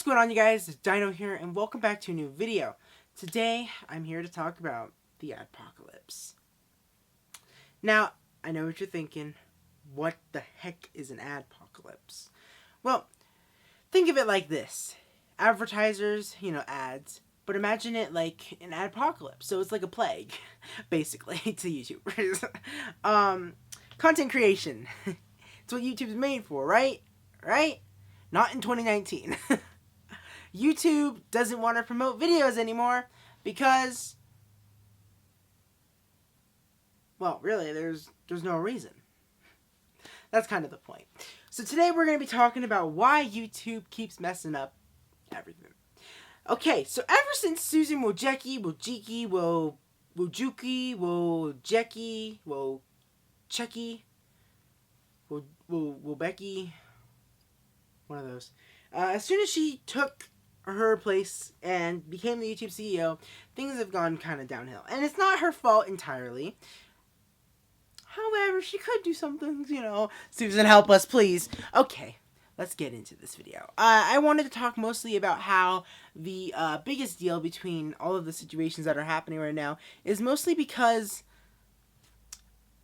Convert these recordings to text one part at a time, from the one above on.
going on, you guys? It's Dino here, and welcome back to a new video. Today, I'm here to talk about the Adpocalypse. Now, I know what you're thinking. What the heck is an Adpocalypse? Well, think of it like this. Advertisers, ads, but imagine it like an adpocalypse. So it's like a plague, basically, to YouTubers. Content creation. It's what YouTube's made for, right? Right? Not in 2019. YouTube doesn't want to promote videos anymore because, well, really, there's no reason. That's kind of the point. So today we're going to be talking about why YouTube keeps messing up everything. Okay, so ever since Susan Wojcicki, Wojcicki, one of those. As soon as she took her place and became the YouTube CEO, things have gone kind of downhill. And it's not her fault entirely. However, she could do some things, Susan, help us, please. Okay, let's get into this video. I wanted to talk mostly about how the biggest deal between all of the situations that are happening right now is mostly because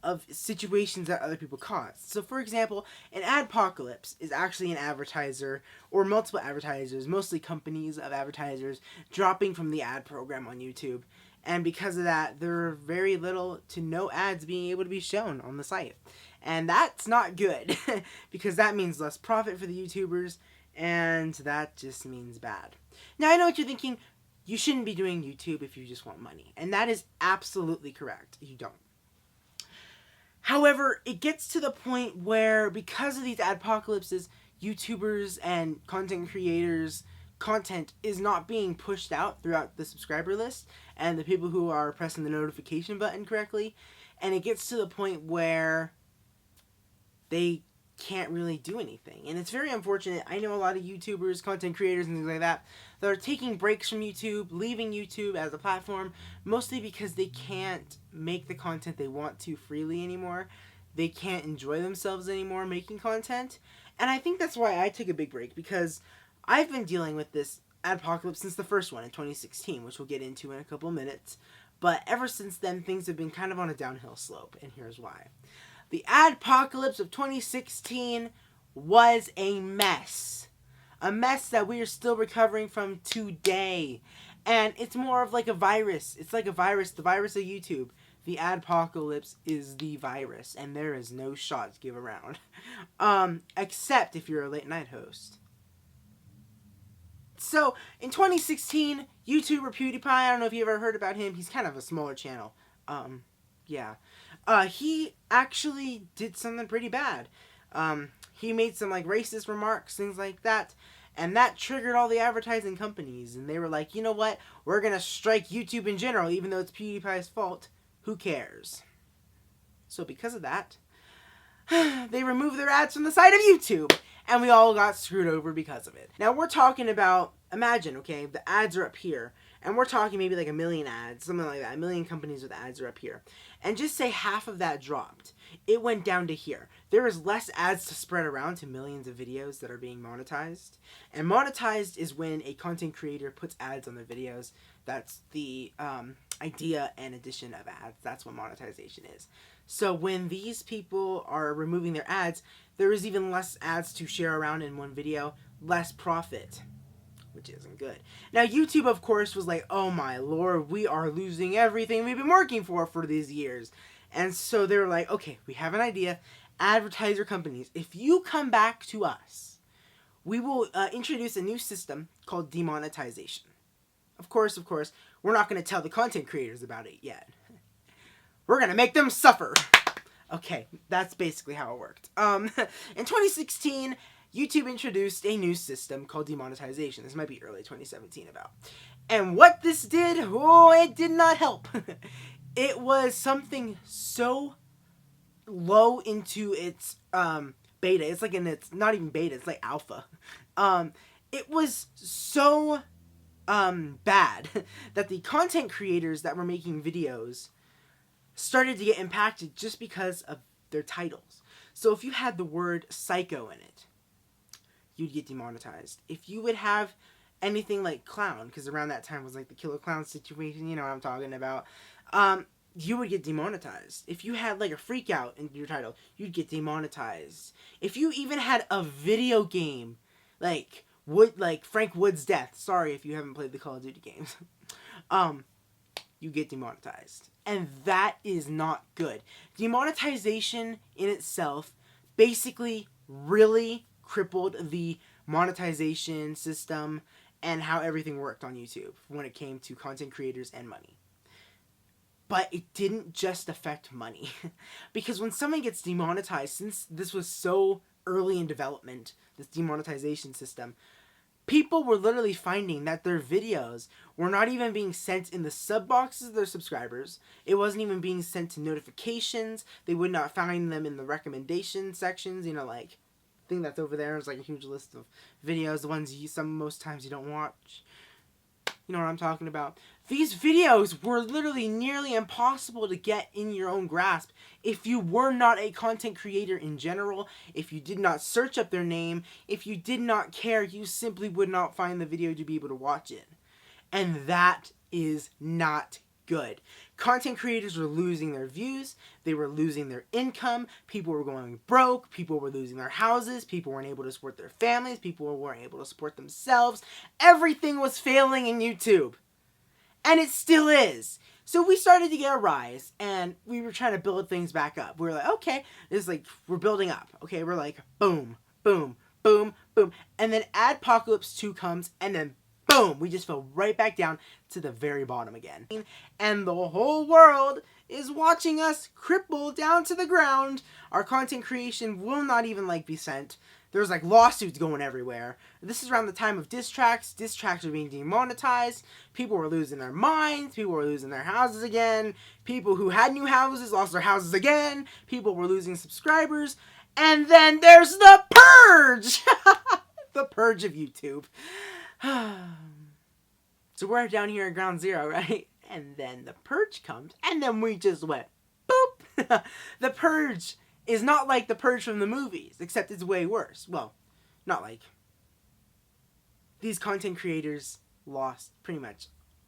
of situations that other people caused. So, for example, an adpocalypse is actually an advertiser or multiple advertisers, mostly companies of advertisers, dropping from the ad program on YouTube. And because of that, there are very little to no ads being able to be shown on the site. And that's not good, because that means less profit for the YouTubers, and that just means bad. Now, I know what you're thinking. You shouldn't be doing YouTube if you just want money. And that is absolutely correct. You don't. However, it gets to the point where, because of these adpocalypses, YouTubers and content creators' content is not being pushed out throughout the subscriber list and the people who are pressing the notification button correctly, and it gets to the point where they can't really do anything. And it's very unfortunate. I know a lot of YouTubers, content creators, and things like that are taking breaks from YouTube, leaving YouTube as a platform, mostly because they can't make the content they want to freely anymore. They can't enjoy themselves anymore making content. And I think that's why I took a big break, because I've been dealing with this adpocalypse since the first one in 2016, which we'll get into in a couple minutes. But ever since then, things have been kind of on a downhill slope, and here's why. The adpocalypse of 2016 was a mess. A mess that we are still recovering from today. And it's more of like a virus. It's like a virus, the virus of YouTube. The adpocalypse is the virus, and there is no shot to give around. Except if you're a late night host. So, in 2016, YouTuber PewDiePie, I don't know if you ever heard about him, he's kind of a smaller channel. He actually did something pretty bad. He made some racist remarks, things like that, and that triggered all the advertising companies, and they were like, you know what, we're gonna strike YouTube in general, even though it's PewDiePie's fault. Who cares? So because of that, they removed their ads from the site of YouTube, and we all got screwed over because of it. Now we're talking about, imagine, okay, the ads are up here, and we're talking maybe like 1 million ads, something like that. 1 million companies with ads are up here. And just say half of that dropped. It went down to here. There is less ads to spread around to millions of videos that are being monetized. And monetized is when a content creator puts ads on their videos. That's the idea and addition of ads. That's what monetization is. So when these people are removing their ads, there is even less ads to share around in one video, less profit, which isn't good. Now, YouTube, of course, was like, oh my lord, we are losing everything we've been working for these years. And so they were like, okay, we have an idea. Advertiser companies, if you come back to us, we will introduce a new system called demonetization. Of course, we're not going to tell the content creators about it yet. We're going to make them suffer. Okay, that's basically how it worked. In 2016... YouTube introduced a new system called demonetization. This might be early 2017 about. And what this did, it did not help. It was something so low into its beta. It's it's not even beta, it's like alpha. It was so bad that the content creators that were making videos started to get impacted just because of their titles. So if you had the word psycho in it, you'd get demonetized. If you would have anything like clown, because around that time was like the killer clown situation, you know what I'm talking about, you would get demonetized. If you had like a freak out in your title, you'd get demonetized. If you even had a video game, like Frank Wood's death, sorry if you haven't played the Call of Duty games, you get demonetized. And that is not good. Demonetization in itself basically really crippled the monetization system and how everything worked on YouTube when it came to content creators and money. But it didn't just affect money. Because when someone gets demonetized, since this was so early in development, this demonetization system, people were literally finding that their videos were not even being sent in the sub boxes of their subscribers. It wasn't even being sent to notifications. They would not find them in the recommendation sections, you know, like, thing that's over there is like a huge list of videos, the ones most times you don't watch. You know what I'm talking about. These videos were literally nearly impossible to get in your own grasp if you were not a content creator in general, if you did not search up their name, if you did not care, you simply would not find the video to be able to watch it. And that is not good. Content creators were losing their views, they were losing their income, people were going broke, people were losing their houses, people weren't able to support their families, people weren't able to support themselves. Everything was failing in YouTube. And it still is. So we started to get a rise, and we were trying to build things back up. We were like, okay, it's like, we're building up. Okay, we're like, boom, boom, boom, boom. And then Adpocalypse 2 comes, and then boom, we just fell right back down to the very bottom again. And the whole world is watching us cripple down to the ground. Our content creation will not even like be sent. There's like lawsuits going everywhere. This is around the time of diss tracks. Diss tracks are being demonetized. People were losing their minds. People were losing their houses again. People who had new houses lost their houses again. People were losing subscribers. And then there's the purge! The purge of YouTube. So we're down here at ground zero, right? And then the purge comes, and then we just went boop. The purge is not like the purge from the movies, except it's way worse. Well, not like. These content creators lost pretty much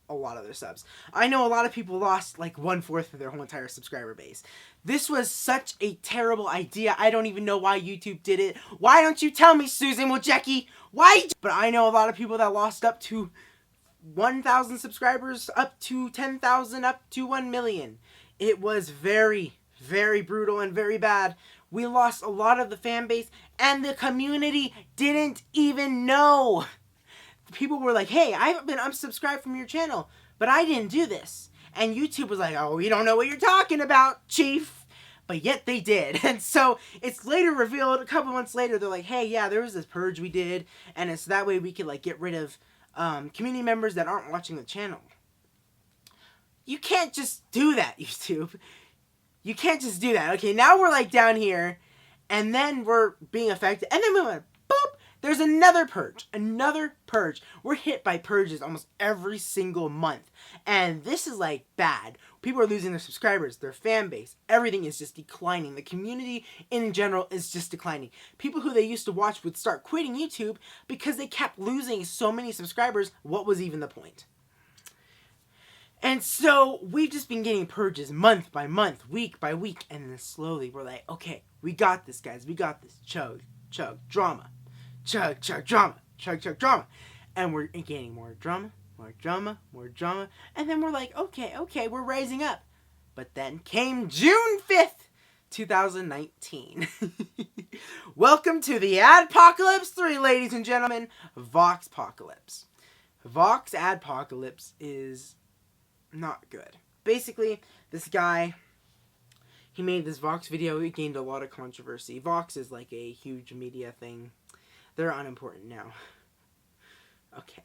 a lot of their subs. I know a lot of people lost like 1/4 of their whole entire subscriber base. This was such a terrible idea. I don't even know why YouTube did it. Why don't you tell me, Susan Wojcicki? Why? But I know a lot of people that lost up to 1,000 subscribers, up to 10,000, up to 1 million. It was very, very brutal and very bad. We lost a lot of the fan base, and the community didn't even know. People were like, hey, I've been unsubscribed from your channel, but I didn't do this. And YouTube was like, oh, we don't know what you're talking about, chief. But yet they did. And so it's later revealed, a couple months later, they're like, hey, yeah, there was this purge we did, and it's that way we could like get rid of community members that aren't watching the channel. You can't just do that, YouTube. You can't just do that. Okay, now we're like down here, and then we're being affected, and then we went, boop, there's another purge. Another purge. We're hit by purges almost every single month. And this is like bad. People are losing their subscribers, their fan base. Everything is just declining. The community in general is just declining. People who they used to watch would start quitting YouTube because they kept losing so many subscribers. What was even the point? And so we've just been getting purges month by month, week by week. And then slowly we're like, okay, we got this, guys. We got this. Chug, chug, drama. Chug, chug, drama. Chug, chug, drama. And we're gaining more drama, more drama, more drama. And then we're like, okay, we're rising up. But then came June 5th, 2019. Welcome to the Adpocalypse 3, ladies and gentlemen. Voxpocalypse. Vox Adpocalypse is not good. Basically, this guy, he made this Vox video. It gained a lot of controversy. Vox is like a huge media thing. They're unimportant now. Okay,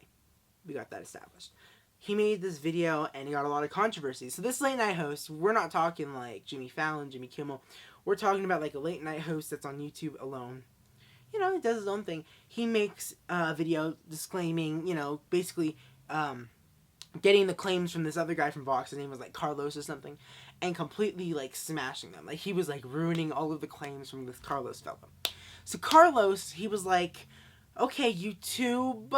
we got that established. He made this video and he got a lot of controversy. So this late night host, we're not talking like Jimmy Fallon, Jimmy Kimmel. We're talking about like a late night host that's on YouTube alone. You know, he does his own thing. He makes a video disclaiming, you know, basically getting the claims from this other guy from Vox. His name was like Carlos or something. And completely like smashing them. Like he was like ruining all of the claims from this Carlos fellow. So Carlos, he was like, okay, YouTube,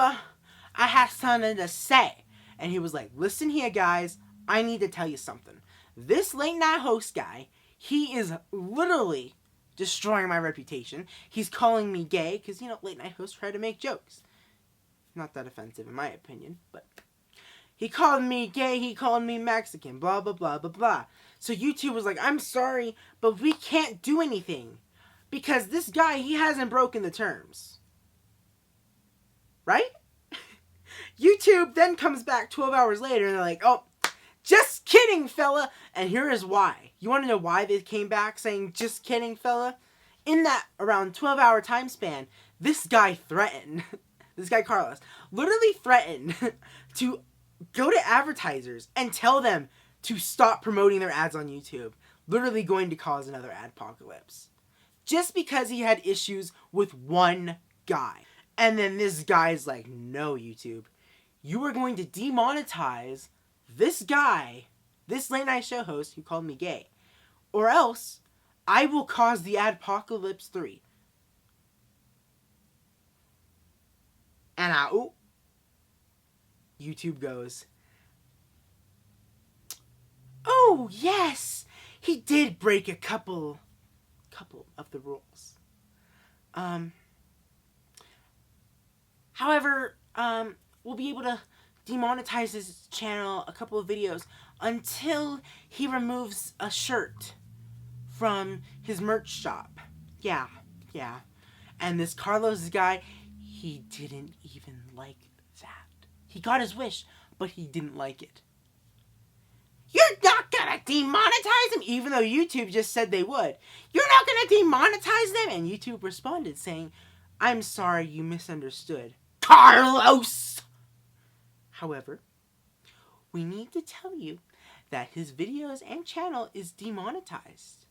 I have something to say. And he was like, listen here, guys. I need to tell you something. This late night host guy, he is literally destroying my reputation. He's calling me gay because, you know, late night hosts try to make jokes. Not that offensive in my opinion, but he called me gay, he called me Mexican, blah, blah, blah, blah, blah. So YouTube was like, I'm sorry, but we can't do anything because this guy, he hasn't broken the terms. Right? YouTube then comes back 12 hours later and they're like, oh, just kidding, fella. And here is why. You want to know why they came back saying, just kidding, fella? In that around 12-hour time span, this guy threatened, this guy Carlos, literally threatened to go to advertisers and tell them to stop promoting their ads on YouTube. Literally going to cause another adpocalypse. Just because he had issues with one guy. And then this guy's like, no, YouTube. You are going to demonetize this guy, this late night show host who called me gay. Or else, I will cause the Adpocalypse 3. And YouTube goes, oh, yes, he did break a couple of the rules. However, we'll be able to demonetize his channel, a couple of videos, until he removes a shirt from his merch shop. Yeah. And this Carlos guy, he didn't even like that. He got his wish, but he didn't like it. You're not gonna demonetize him, even though YouTube just said they would. You're not gonna demonetize them? And YouTube responded saying, I'm sorry, you misunderstood. Carlos! However, we need to tell you that his videos and channel is demonetized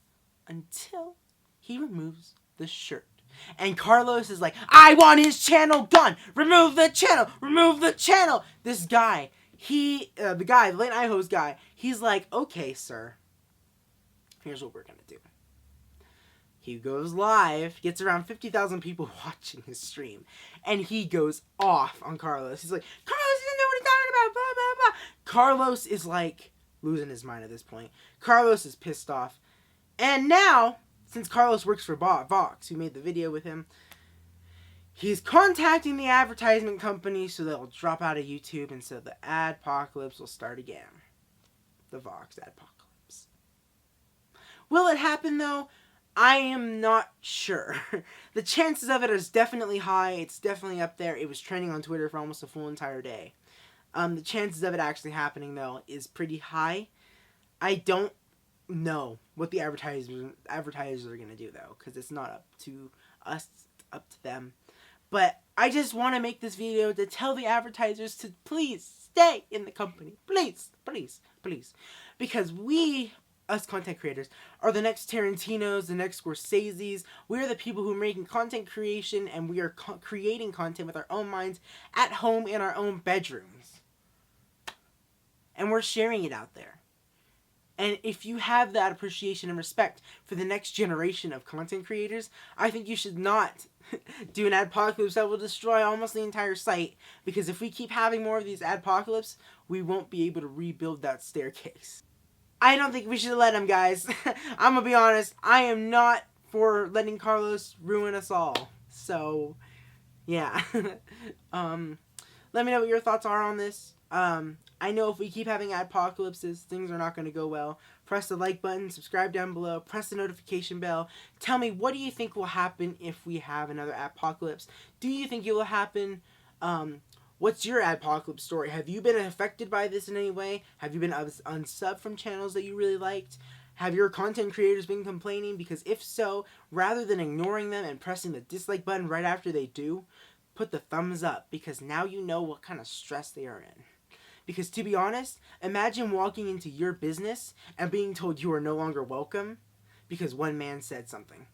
until he removes the shirt. And Carlos is like, I want his channel gone! Remove the channel! Remove the channel! This guy, the late night host guy, he's like, okay, sir. Here's what we're gonna do. He goes live, gets around 50,000 people watching his stream, and he goes off on Carlos. He's like, Carlos doesn't know what he's talking about, blah, blah, blah. Carlos is like losing his mind at this point. Carlos is pissed off. And now, since Carlos works for Vox, who made the video with him, he's contacting the advertisement company so they'll drop out of YouTube and so the Adpocalypse will start again. The Vox Adpocalypse. Will it happen though? I am not sure. The chances of it is definitely high. It's definitely up there. It was trending on Twitter for almost a full entire day. The chances of it actually happening, though, is pretty high. I don't know what the advertisers are going to do, though, because it's not up to us, it's up to them. But I just want to make this video to tell the advertisers to please stay in the company. Please, please, please. Because we, us content creators, are the next Tarantinos, the next Scorseses. We are the people who are making content creation, and we are creating content with our own minds at home in our own bedrooms. And we're sharing it out there. And if you have that appreciation and respect for the next generation of content creators, I think you should not do an adpocalypse that will destroy almost the entire site. Because if we keep having more of these adpocalypse, we won't be able to rebuild that staircase. I don't think we should let him, guys. I'm gonna be honest, I am not for letting Carlos ruin us all. So, yeah. Let me know what your thoughts are on this. I know if we keep having adpocalypses, things are not going to go well. Press the like button, subscribe down below, press the notification bell. Tell me, what do you think will happen if we have another adpocalypse? Do you think it will happen? What's your adpocalypse story? Have you been affected by this in any way? Have you been unsubbed from channels that you really liked? Have your content creators been complaining? Because if so, rather than ignoring them and pressing the dislike button right after they do, put the thumbs up, because now you know what kind of stress they are in. Because to be honest, imagine walking into your business and being told you are no longer welcome because one man said something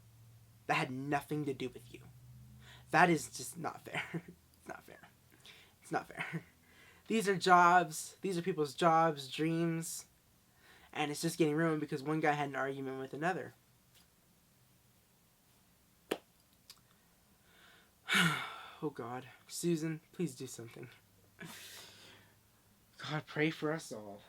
that had nothing to do with you. That is just not fair. It's not fair. It's not fair. These are jobs. These are people's jobs, dreams. And it's just getting ruined because one guy had an argument with another. Oh God. Susan, please do something. God, pray for us all.